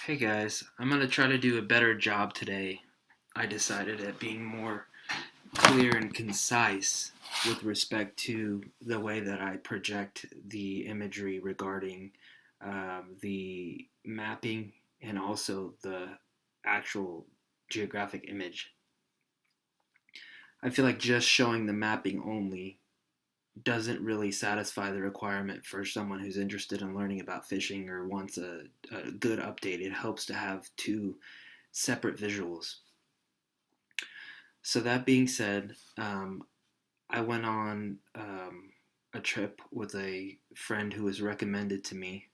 Hey guys, I'm going to try to do a better job today. I decided at being more clear and concise with respect to the way that I project the imagery regarding the mapping and also the actual geographic image. I feel like just showing the mapping only doesn't really satisfy the requirement for someone who's interested in learning about fishing or wants a good update. It helps to have two separate visuals. So that being said, I went on a trip with a friend who was recommended to me.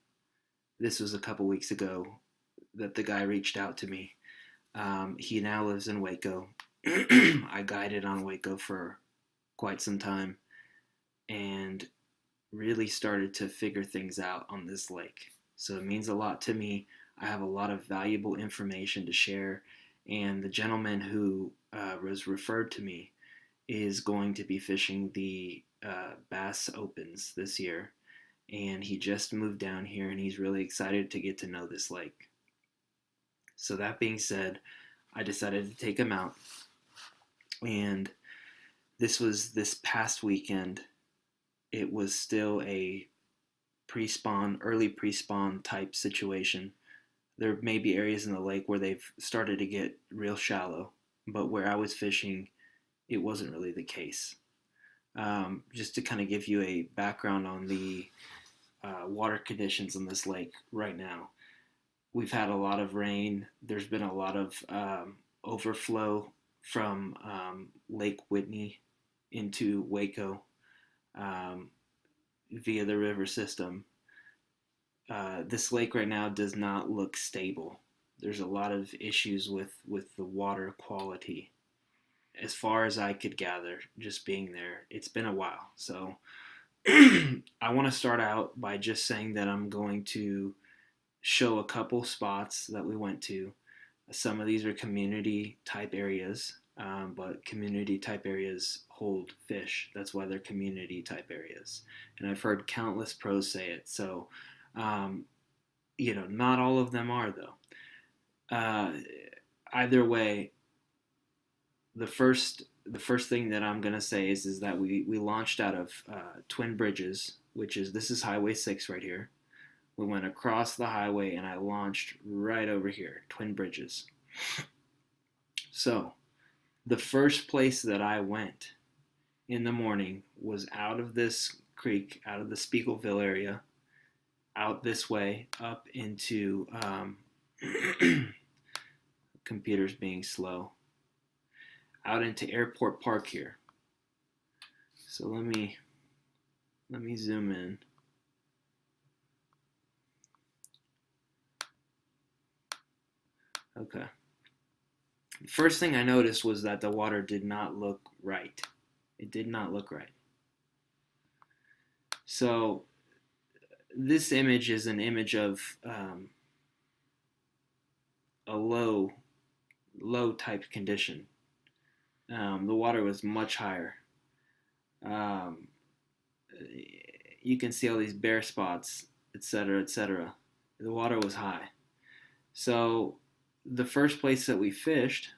This was a couple weeks ago that the guy reached out to me. He now lives in Waco. I guided on Waco for quite some time and really started to figure things out on this lake. So it means a lot to me. I have a lot of valuable information to share, and the gentleman who was referred to me is going to be fishing the Bass Opens this year, and he just moved down here and he's really excited to get to know this lake. So, that being said, I decided to take him out, and this was this past weekend. It was still a pre-spawn, early pre-spawn type situation. There may be areas in the lake where they've started to get real shallow, but where I was fishing, it wasn't really the case. Just to kind of give you a background on the water conditions in this lake right now, we've had a lot of rain. There's been a lot of overflow from Lake Whitney into Waco um, via the river system. This lake right now does not look stable. There's a lot of issues with the water quality. As far as I could gather, just being there, it's been a while. So I want to start out by just saying that I'm going to show a couple spots that we went to. Some of these are community type areas, but community type areas hold fish. That's why they're community type areas. And I've heard countless pros say it. So, um, not all of them are, though. Uh, Either way, the first thing that I'm gonna say is that we launched out of Twin Bridges, which is this is Highway 6 right here. We went across the highway and I launched right over here, Twin Bridges. So the first place that I went in the morning was out of this creek, out of the Spiegelville area, out this way, up into computers being slow, out into Airport Park here. So let me zoom in. Okay. The first thing I noticed was that the water did not look right. It did not look right. So this image is an image of a low type condition. The water was much higher. Um, you can see all these bare spots, etc., etc. The water was high. So the first place that we fished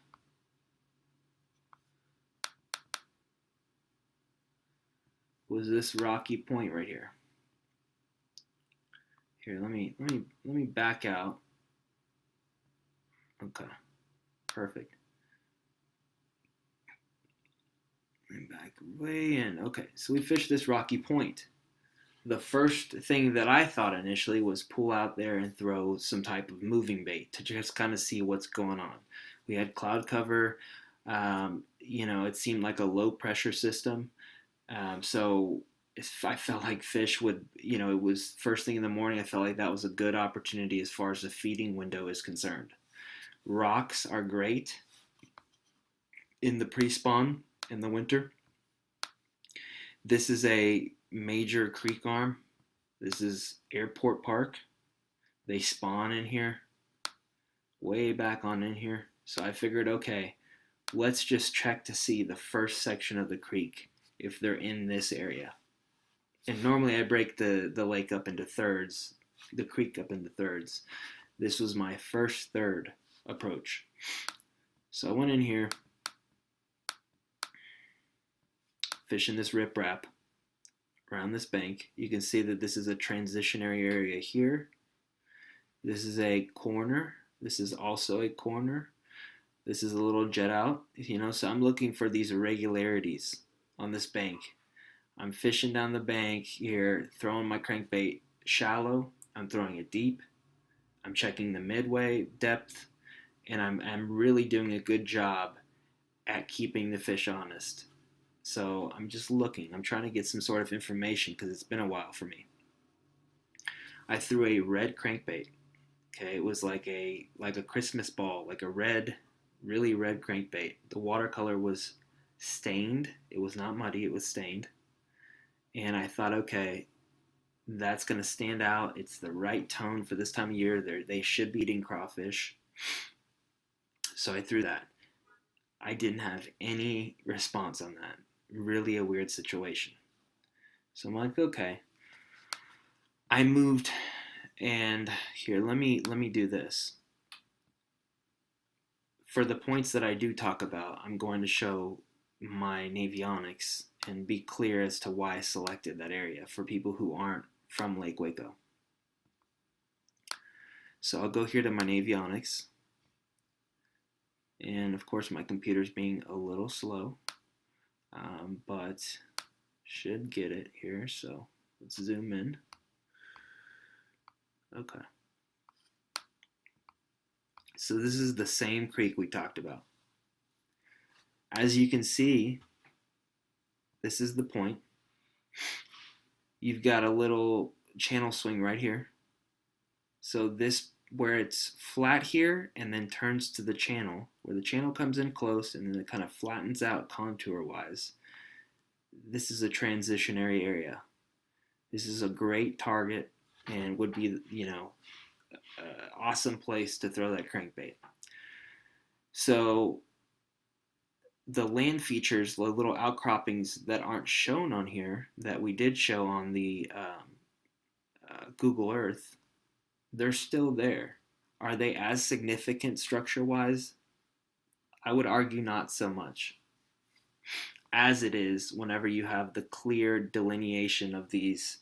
was this rocky point right here. Here, let me back out. Okay, perfect. And back way in. Okay, so we fished this rocky point. The first thing that I thought initially was pull out there and throw some type of moving bait to just kind of see what's going on. We had cloud cover. It seemed like a low pressure system. So if I felt like fish would, it was first thing in the morning. I felt like that was a good opportunity as far as the feeding window is concerned. Rocks are great in the pre-spawn in the winter. This is a major creek arm. This is Airport Park. They spawn in here, way back on in here. So I figured, okay, let's just check to see the first section of the creek if they're in this area. And normally I break the lake up into thirds, the creek up into thirds. This was my first third approach. So I went in here, fishing this riprap around this bank. You can see that this is a transitionary area here. This is a corner. This is also a corner. This is a little jet out, so I'm looking for these irregularities on this bank. I'm fishing down the bank here, throwing my crankbait shallow. I'm throwing it deep. I'm checking the midway depth, and I'm really doing a good job at keeping the fish honest. So I'm just looking. I'm trying to get some sort of information because it's been a while for me. I threw a red crankbait. Okay, it was like a Christmas ball, like a red, really red crankbait. The watercolor was stained. It was not muddy. It was stained. And I thought, okay, that's going to stand out. It's the right tone for this time of year. They should be eating crawfish. So I threw that. I didn't have any response on that. Really a weird situation. So I'm like, okay. I moved, and here, let me do this. For the points that I do talk about, I'm going to show my Navionics and be clear as to why I selected that area for people who aren't from Lake Waco. So I'll go here to my Navionics. And of course my computer's being a little slow, but should get it here. So let's zoom in. Okay. So this is the same creek we talked about. As you can see, this is the point. You've got a little channel swing right here. So this, where it's flat here and then turns to the channel, where the channel comes in close and then it kind of flattens out contour-wise, this is a transitionary area. This is a great target and would be, awesome place to throw that crankbait. So the land features, the little outcroppings that aren't shown on here, that we did show on the Google Earth, they're still there. Are they as significant structure-wise? I would argue not so much, as it is whenever you have the clear delineation of these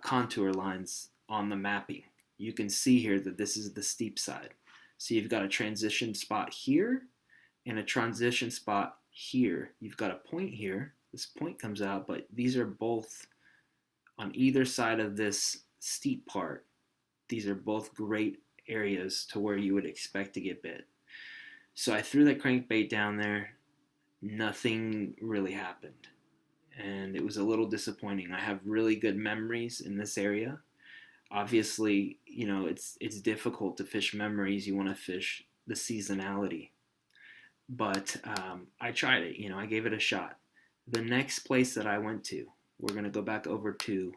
contour lines on the mapping. You can see here that this is the steep side. So you've got a transition spot here and a transition spot here. You've got a point here. This point comes out, but these are both on either side of this steep part. These are both great areas to where you would expect to get bit. So I threw that crankbait down there. Nothing really happened. And it was a little disappointing. I have really good memories in this area. Obviously, it's difficult to fish memories. You want to fish the seasonality. But I tried it. I gave it a shot. The next place that I went to, we're going to go back over to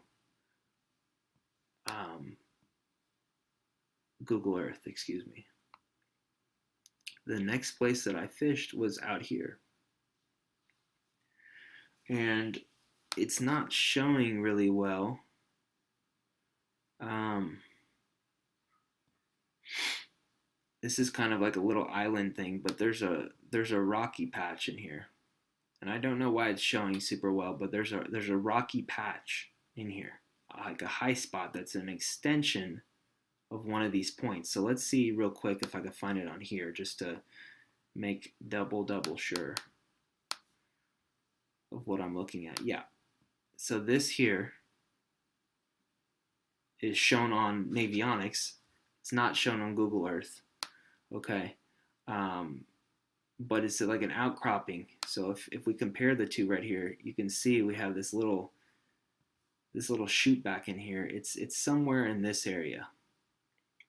Google Earth, excuse me. The next place that I fished was out here. And it's not showing really well. This is kind of like a little island thing, but there's a rocky patch in here. And I don't know why it's showing super well, but there's a rocky patch in here, like a high spot that's an extension of one of these points. So let's see real quick if I can find it on here, just to make double sure of what I'm looking at. Yeah. So this here is shown on Navionics. It's not shown on Google Earth. Okay. But it's like an outcropping. So if we compare the two right here, you can see we have this little shoot back in here. It's somewhere in this area,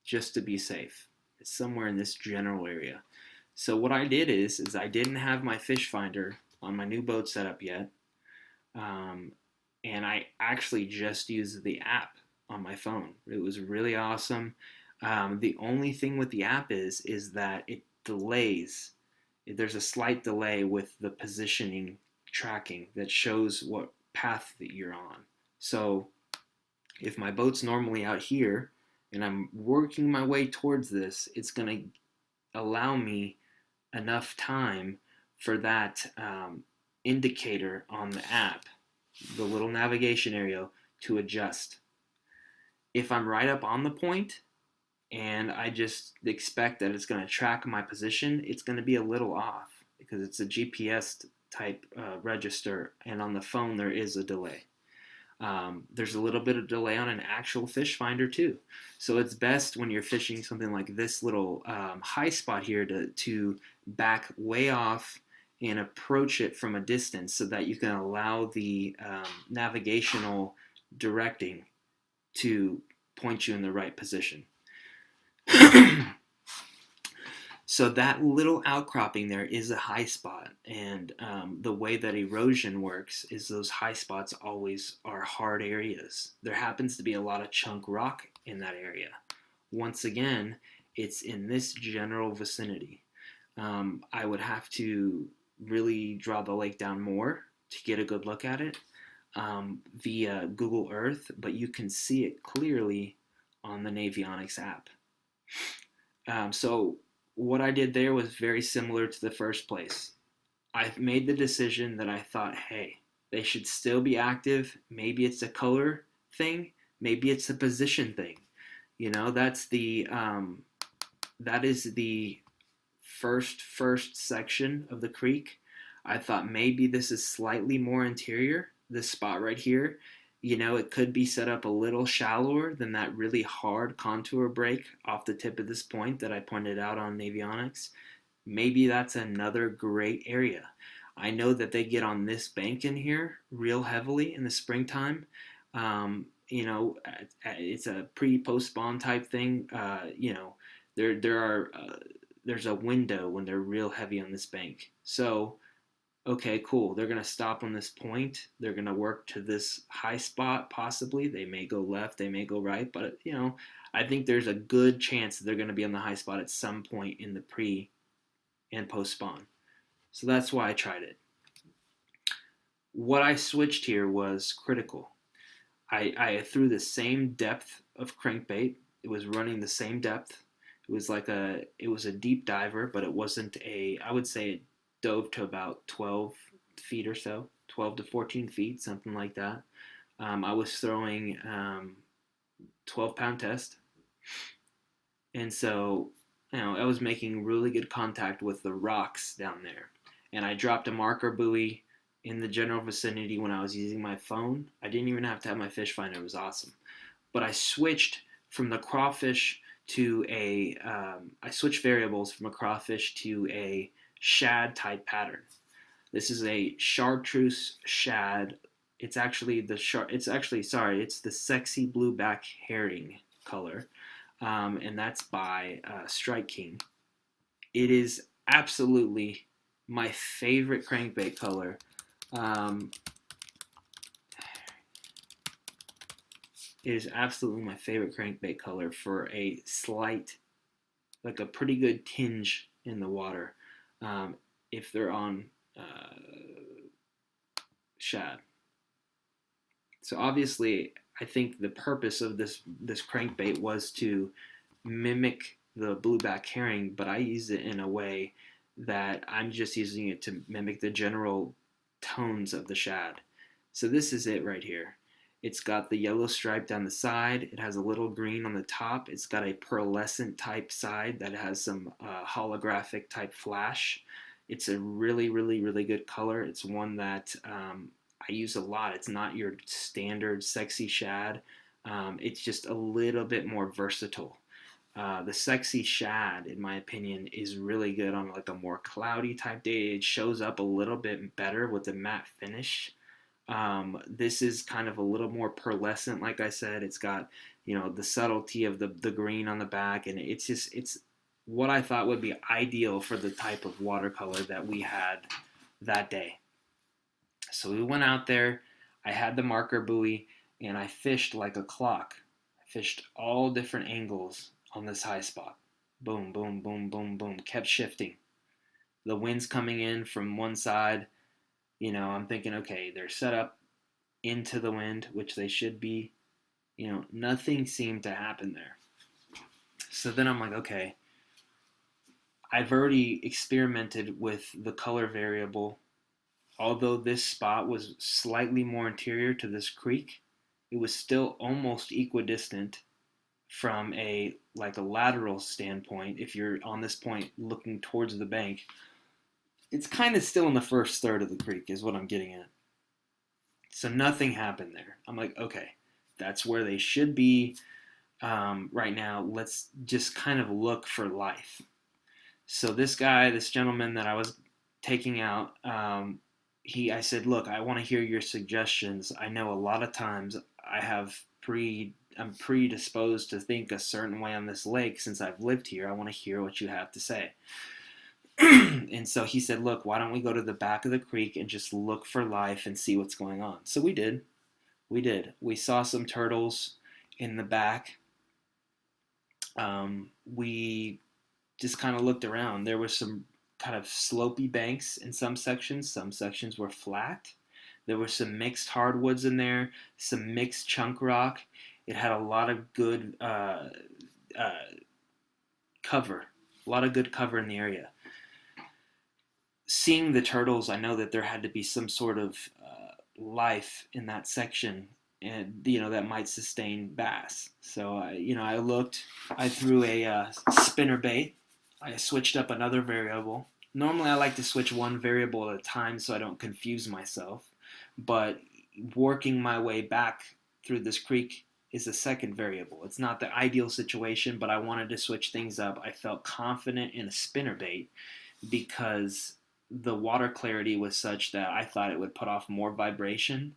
just to be safe. It's somewhere in this general area. So what I did is I didn't have my fish finder on my new boat setup yet. And I actually just used the app on my phone. It was really awesome. The only thing with the app is that it delays. There's a slight delay with the positioning tracking that shows what path that you're on. So if my boat's normally out here and I'm working my way towards this, it's going to allow me enough time for that indicator on the app, the little navigation area, to adjust. If I'm right up on the point and I just expect that it's going to track my position, it's going to be a little off because it's a GPS type register, and on the phone there is a delay. There's a little bit of delay on an actual fish finder too. So it's best when you're fishing something like this little high spot here to back way off and approach it from a distance so that you can allow the navigational directing to point you in the right position. So that little outcropping there is a high spot, and the way that erosion works is those high spots always are hard areas. There happens to be a lot of chunk rock in that area. Once again, it's in this general vicinity. I would have to really draw the lake down more to get a good look at it via Google Earth, but you can see it clearly on the Navionics app. So what I did there was very similar to the first place. I made the decision that I thought, hey, they should still be active. Maybe it's a color thing. Maybe it's a position thing. You know, that is the first section of the creek. I thought maybe this is slightly more interior. This spot right here, you know, it could be set up a little shallower than that really hard contour break off the tip of this point that I pointed out on Navionics. Maybe that's another great area. I know that they get on this bank in here real heavily in the springtime. You know, it's a pre-post spawn type thing. You know, there's a window when they're real heavy on this bank. So okay, cool. They're going to stop on this point. They're going to work to this high spot, possibly. They may go left, they may go right, but, you know, I think there's a good chance that they're going to be on the high spot at some point in the pre and post spawn. So that's why I tried it. What I switched here was critical. I threw the same depth of crankbait. It was running the same depth. It was a deep diver, but it wasn't I would say it dove to about 12 feet or so, 12 to 14 feet, something like that. I was throwing 12-pound test. And so, you know, I was making really good contact with the rocks down there. And I dropped a marker buoy in the general vicinity when I was using my phone. I didn't even have to have my fish finder. It was awesome. But I switched from the crawfish to I switched variables from a crawfish to a shad type pattern. This is a chartreuse shad. It's the sexy blueback herring color, and that's by Strike King. It is absolutely my favorite crankbait color. It is absolutely my favorite crankbait color for a slight, like a pretty good tinge in the water. If they're on shad. So obviously, I think the purpose of this crankbait was to mimic the blueback herring, but I use it in a way that I'm just using it to mimic the general tones of the shad. So this is it right here. It's got the yellow stripe down the side. It has a little green on the top. It's got a pearlescent type side that has some holographic type flash. It's a really, really, really good color. It's one that I use a lot. It's not your standard sexy shad. It's just a little bit more versatile. The sexy shad, in my opinion, is really good on like a more cloudy type day. It shows up a little bit better with the matte finish. This is kind of a little more pearlescent, like I said. It's got, you know, the subtlety of the green on the back, and it's what I thought would be ideal for the type of watercolor that we had that day. So we went out there, I had the marker buoy, and I fished like a clock. I fished all different angles on this high spot. Boom, boom, boom, boom, boom. Kept shifting. The wind's coming in from one side. You know, I'm thinking, okay, they're set up into the wind, which they should be. You know, nothing seemed to happen there. So then I'm like, okay, I've already experimented with the color variable. Although this spot was slightly more interior to this creek, it was still almost equidistant from a lateral standpoint. If you're on this point looking towards the bank, it's kind of still in the first third of the creek is what I'm getting at. So nothing happened there. I'm like, okay, that's where they should be right now. Let's just kind of look for life. So this gentleman that I was taking out, I said, look, I want to hear your suggestions. I know a lot of times I'm predisposed to think a certain way on this lake since I've lived here. I want to hear what you have to say. And so he said, look, why don't we go to the back of the creek and just look for life and see what's going on? So we did. We did. We saw some turtles in the back. We just kind of looked around. There was some kind of slopey banks in some sections. Some sections were flat. There were some mixed hardwoods in there, some mixed chunk rock. It had a lot of good cover, a lot of good cover in the area. Seeing the turtles, I know that there had to be some sort of life in that section, and that might sustain bass. So I looked. I threw a spinner bait. I switched up another variable. Normally, I like to switch one variable at a time so I don't confuse myself. But working my way back through this creek is a second variable. It's not the ideal situation, but I wanted to switch things up. I felt confident in a spinner bait because the water clarity was such that I thought it would put off more vibration.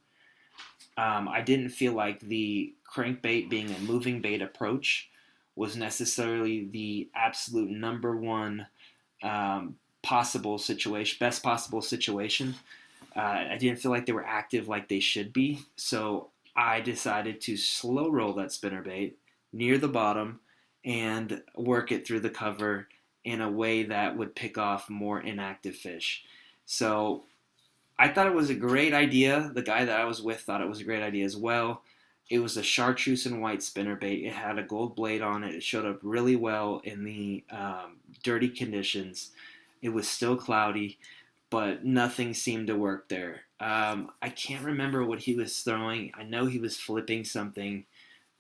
I didn't feel like the crankbait being a moving bait approach was necessarily the absolute number one possible situation, best possible situation. I didn't feel like they were active like they should be, so I decided to slow roll that spinnerbait near the bottom and work it through the cover in a way that would pick off more inactive fish. So I thought it was a great idea. The guy that I was with thought it was a great idea as well. It was a chartreuse and white spinnerbait. It had a gold blade on it. It showed up really well in the dirty conditions. It was still cloudy, but nothing seemed to work there. I can't remember what he was throwing. I know he was flipping something,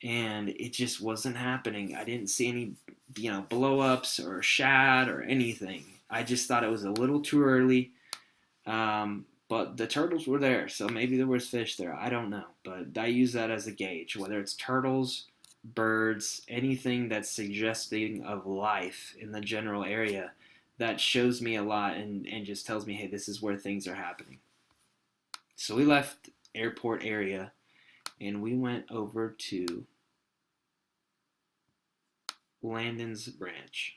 and it just wasn't happening. I didn't see any, blow ups or shad or anything. I just thought it was a little too early. But the turtles were there, so maybe there was fish there. I don't know, but I use that as a gauge. Whether it's turtles, birds, anything that's suggesting of life in the general area, that shows me a lot and just tells me, hey, this is where things are happening. So we left airport area and we went over to Landon's Branch,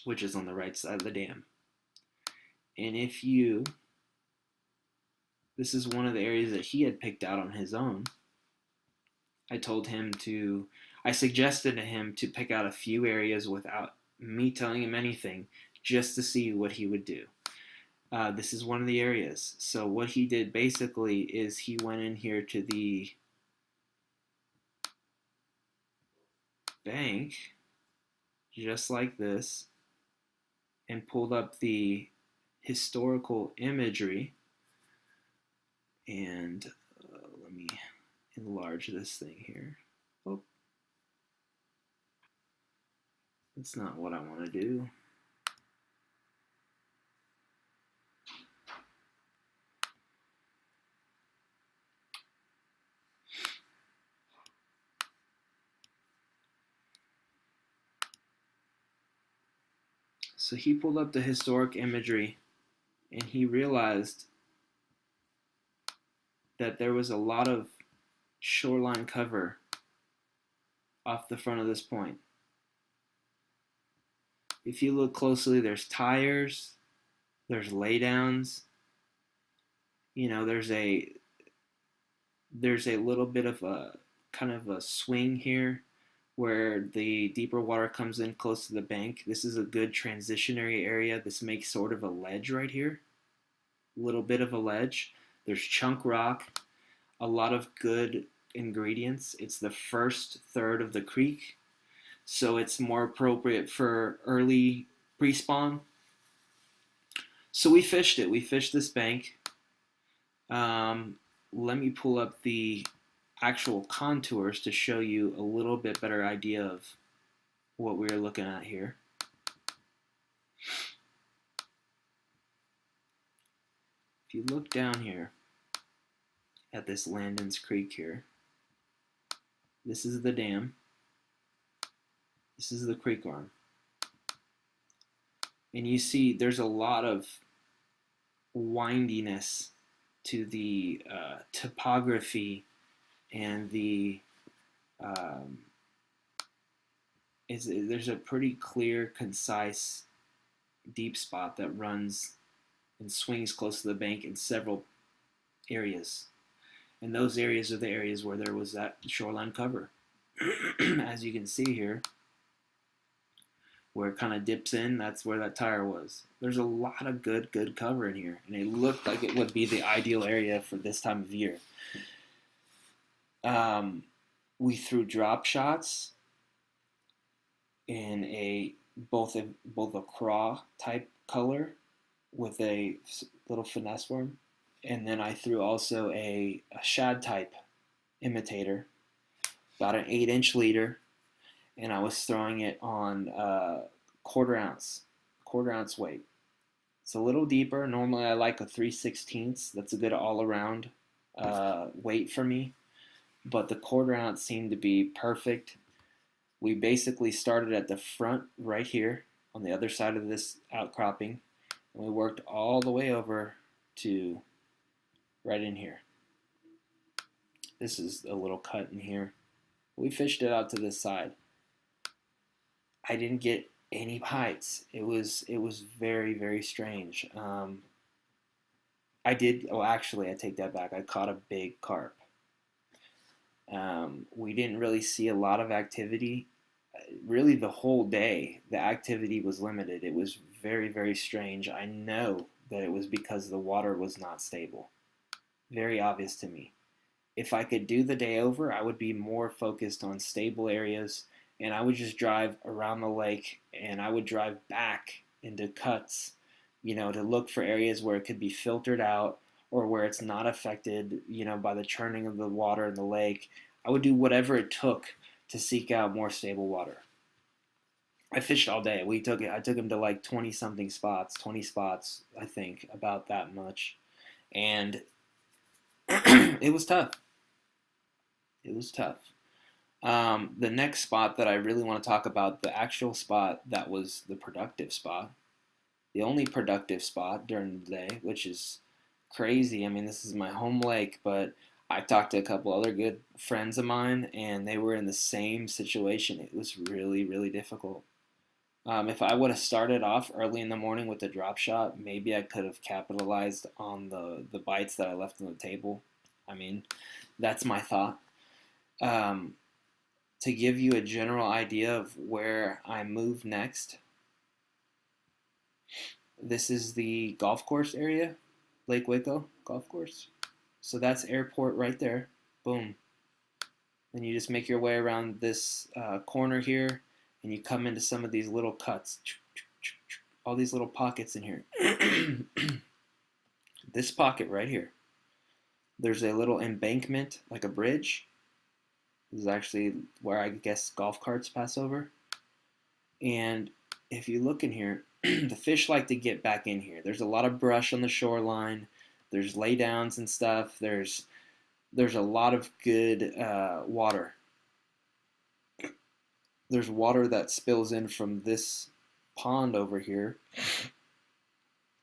which is on the right side of the dam. And this is one of the areas that he had picked out on his own. I suggested to him to pick out a few areas without me telling him anything, just to see what he would do. This is one of the areas. So what he did basically is he went in here to the bank, just like this, and pulled up the historical imagery. And let me enlarge this thing here. Oh, that's not what I want to do. So he pulled up the historic imagery and he realized that there was a lot of shoreline cover off the front of this point. If you look closely, there's tires, there's laydowns, there's a little bit of a kind of a swing here where the deeper water comes in close to the bank. This is a good transitionary area. This makes sort of a ledge right here, a little bit of a ledge. There's chunk rock, a lot of good ingredients. It's the first third of the creek. so it's more appropriate for early pre-spawn. So we fished it. We fished this bank. Um, Let me pull up the actual contours to show you a little bit better idea of what we're looking at here. If you look down here at this Landon's Creek here, this is the dam. This is the creek arm. And you see there's a lot of windiness to the topography and the there's a pretty clear, concise, deep spot that runs and swings close to the bank in several areas. And those areas are the areas where there was that shoreline cover. As you can see here, where it kind of dips in, that's where that tire was. There's a lot of good cover in here, and it looked like it would be the ideal area for this time of year. We threw drop shots in both a craw type color with a little finesse worm, and then I threw also a shad type imitator, about an 8-inch leader, and I was throwing it on quarter ounce weight. It's a little deeper. Normally I like a 3/16. That's a good all around weight for me, but the quarter ounce seemed to be perfect. We basically started at the front right here on the other side of this outcropping, and we worked all the way over to right in here. This is a little cut in here. We fished it out to this side. I didn't get any bites. It was very strange. I take that back. I caught a big carp. We didn't really see a lot of activity. Really, the whole day, the activity was limited. It was very strange. I know that it was because the water was not stable. Very obvious to me. If I could do the day over, I would be more focused on stable areas, and I would just drive around the lake, and I would drive back into cuts, to look for areas where it could be filtered out or where it's not affected, by the churning of the water in the lake. I would do whatever it took to seek out more stable water. I fished all day. I took him to like 20 something spots, 20 spots, I think, about that much. And it was tough. It was tough. The next spot that I really want to talk about, the actual spot that was the productive spot, the only productive spot during the day, which is crazy. I mean, this is my home lake, but I talked to a couple other good friends of mine, and they were in the same situation. It was really difficult. If I would have started off early in the morning with the drop shot, maybe I could have capitalized on the bites that I left on the table. I mean, that's my thought. To give you a general idea of where I move next, this is the golf course area, Lake Waco golf course. So that's airport right there. Boom. Then you just make your way around this corner here, and you come into some of these little cuts. All these little pockets in here. This pocket right here. There's a little embankment, like a bridge. This is actually where I guess golf carts pass over. And if you look in here, the fish like to get back in here. There's a lot of brush on the shoreline. There's laydowns and stuff. There's a lot of good water. There's water that spills in from this pond over here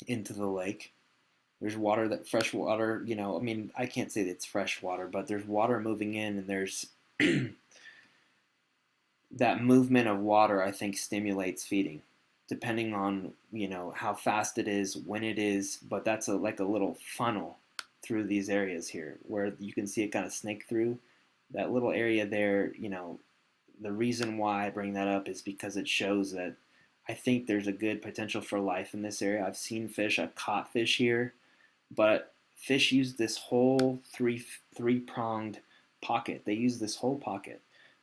into the lake. There's fresh water, I mean, I can't say that it's fresh water, but there's water moving in, and there's that movement of water, I think, stimulates feeding, depending on, how fast it is, when it is, but that's like a little funnel through these areas here, where you can see it kind of snake through. That little area there, the reason why I bring that up is because it shows that I think there's a good potential for life in this area. I've seen fish, I've caught fish here, but fish use this whole three-pronged pocket. They use this whole pocket.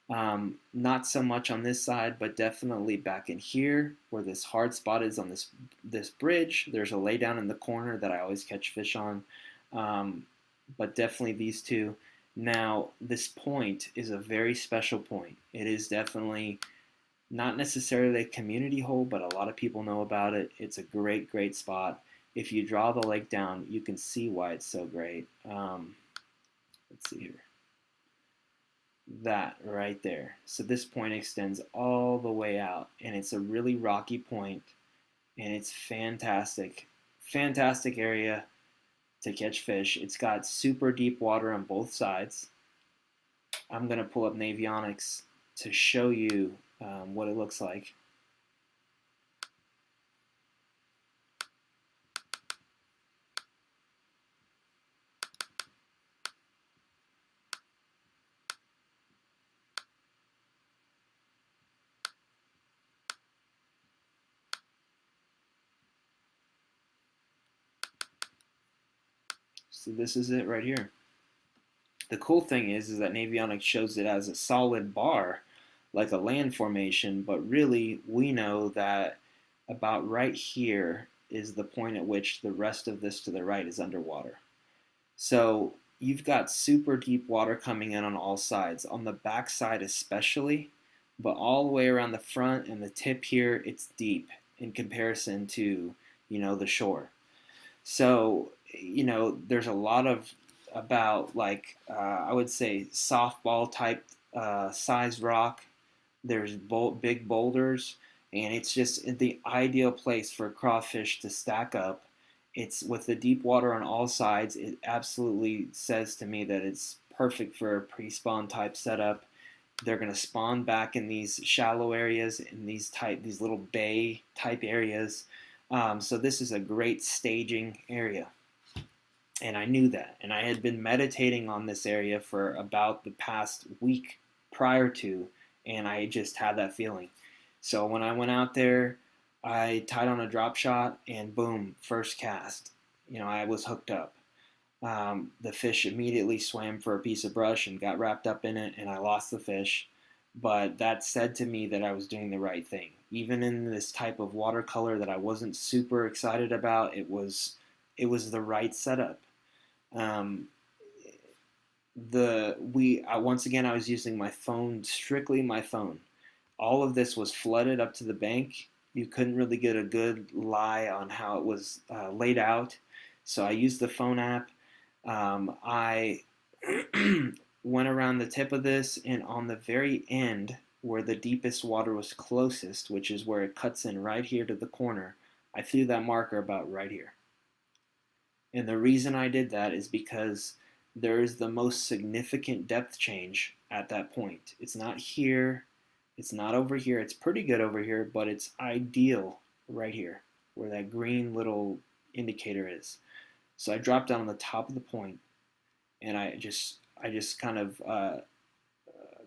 Not so much on this side, but definitely back in here where this hard spot is on this bridge. There's a lay down in the corner that I always catch fish on, um, but definitely these two. Now, this point is a very special point. It is definitely not necessarily a community hole, but a lot of people know about it. It's a great, great spot. If you draw the lake down, you can see why it's so great. Let's see here. That right there. So this point extends all the way out, and it's a really rocky point, and it's fantastic. Fantastic area to catch fish. It's got super deep water on both sides. I'm going to pull up Navionics to show you what it looks like. So this is it right here. The cool thing is that Navionics shows it as a solid bar, like a land formation, but really we know that about right here is the point at which the rest of this to the right is underwater. So you've got super deep water coming in on all sides, on the back side especially, but all the way around the front and the tip here, it's deep in comparison to, the shore. So, there's a lot of about like I would say softball type size rock. There's big boulders, and it's just the ideal place for crawfish to stack up. It's with the deep water on all sides. It absolutely says to me that it's perfect for a pre-spawn type setup. They're going to spawn back in these shallow areas, in these little bay type areas. So this is a great staging area, and I knew that. And I had been meditating on this area for about the past week prior to, and I just had that feeling. So when I went out there, I tied on a drop shot, and boom, first cast. I was hooked up. The fish immediately swam for a piece of brush and got wrapped up in it, and I lost the fish. But that said to me that I was doing the right thing. Even in this type of watercolor that I wasn't super excited about, it was the right setup. Um, the we Once again I was using my phone, strictly my phone. All of this was flooded up to the bank. You couldn't really get a good lie on how it was laid out, so I used the phone app. I went around the tip of this, and on the very end, where the deepest water was closest, which is where it cuts in right here to the corner, I threw that marker about right here. And the reason I did that is because there is the most significant depth change at that point. It's not here, it's not over here, it's pretty good over here, but it's ideal right here, where that green little indicator is. So I dropped down on the top of the point, and I just kind of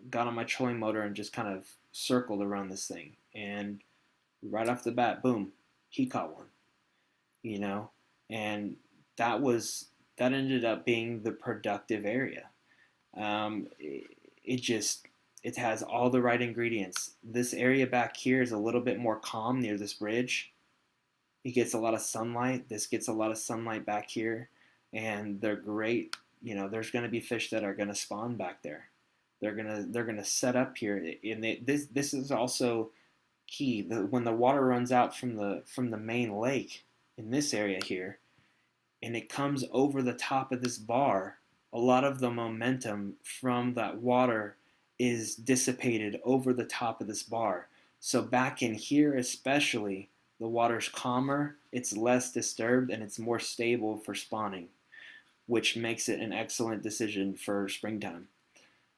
got on my trolling motor and just kind of circled around this thing. And right off the bat, boom, he caught one. You know, and that was that ended up being the productive area. It just it has all the right ingredients. This area back here is a little bit more calm near this bridge. It gets a lot of sunlight. This gets a lot of sunlight back here, and they're great. There's going to be fish that are going to spawn back there. They're gonna set up here, and this is also key. When the water runs out from the main lake in this area here, and it comes over the top of this bar, a lot of the momentum from that water is dissipated over the top of this bar. So back in here especially, the water's calmer, it's less disturbed, and it's more stable for spawning, which makes it an excellent decision for springtime.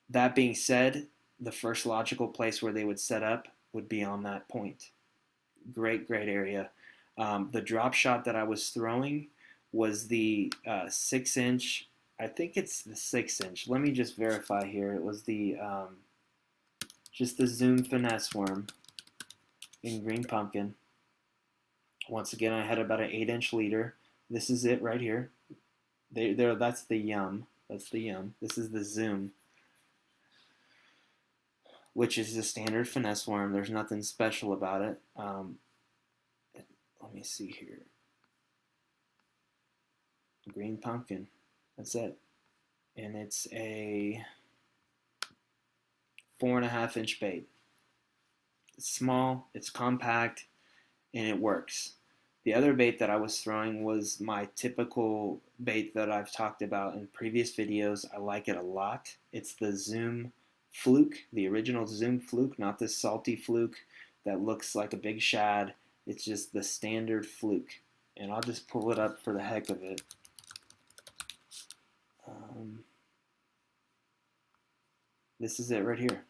That being said, the first logical place where they would set up would be on that point. Great, great area. The drop shot that I was throwing was the 6 inch. I think it's the 6 inch. Let me just verify here. It was the just the Zoom Finesse worm in green pumpkin. Once again, I had about an 8 inch leader. This is it right here. There. That's the yum. That's the yum. This is the Zoom. which is a standard finesse worm. There's nothing special about it. Let me see here. Green pumpkin. That's it. And it's a 4.5 inch bait. It's small, it's compact, and it works. The other bait that I was throwing was my typical bait that I've talked about in previous videos. I like it a lot. It's the Zoom Fluke, the original Zoom Fluke, not this salty fluke that looks like a big shad. It's just the standard fluke. And I'll just pull it up for the heck of it. This is it right here.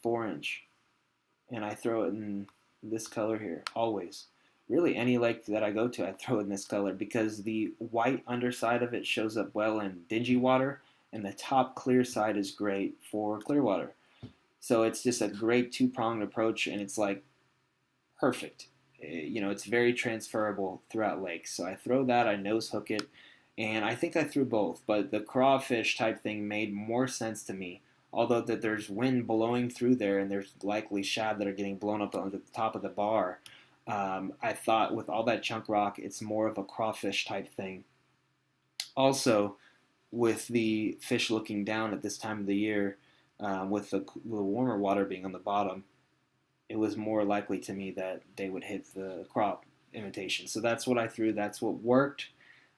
4 inch. And I throw it in this color here, always. Really, any lake that I go to, I throw it in this color because the white underside of it shows up well in dingy water, and the top clear side is great for clear water. So it's just a great two-pronged approach, and it's like perfect. It's very transferable throughout lakes. So I throw that, I nose hook it, and I think I threw both, but the crawfish type thing made more sense to me. Although that there's wind blowing through there, and there's likely shad that are getting blown up on the top of the bar. I thought with all that chunk rock, it's more of a crawfish type thing. Also, with the fish looking down at this time of the year, with the warmer water being on the bottom, it was more likely to me that they would hit the crop imitation. So that's what I threw. That's what worked.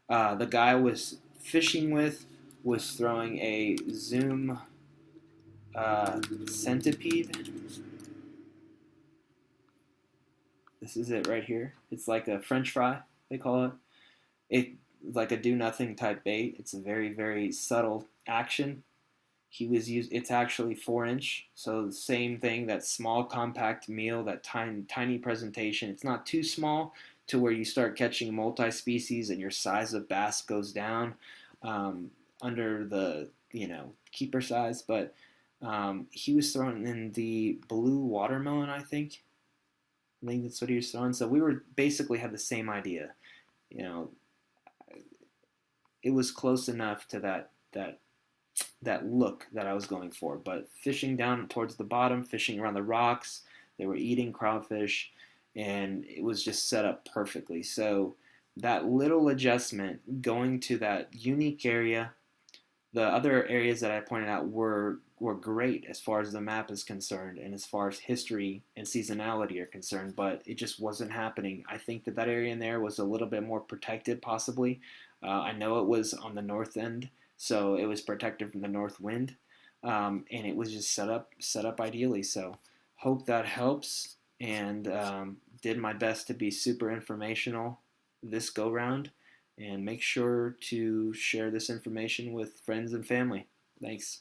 The guy I was fishing with was throwing a Zoom Centipede. This is it right here. It's like a French fry, they call it. It's like a do nothing type bait. It's a very, very subtle action. It's actually 4 inch, so the same thing, that small compact meal, that tiny presentation. It's not too small to where you start catching multi-species and your size of bass goes down under the keeper size, but he was throwing in the blue watermelon, I think that's what he was throwing. So we were basically had the same idea. You know, it was close enough to that look that I was going for. But fishing down towards the bottom, fishing around the rocks, they were eating crawfish, and it was just set up perfectly. So that little adjustment going to that unique area, the other areas that I pointed out were great as far as the map is concerned and as far as history and seasonality are concerned, but it just wasn't happening. I think that area in there was a little bit more protected, possibly. I know it was on the north end, so it was protected from the north wind, and it was just set up ideally. So hope that helps, and did my best to be super informational this go round, and make sure to share this information with friends and family. Thanks.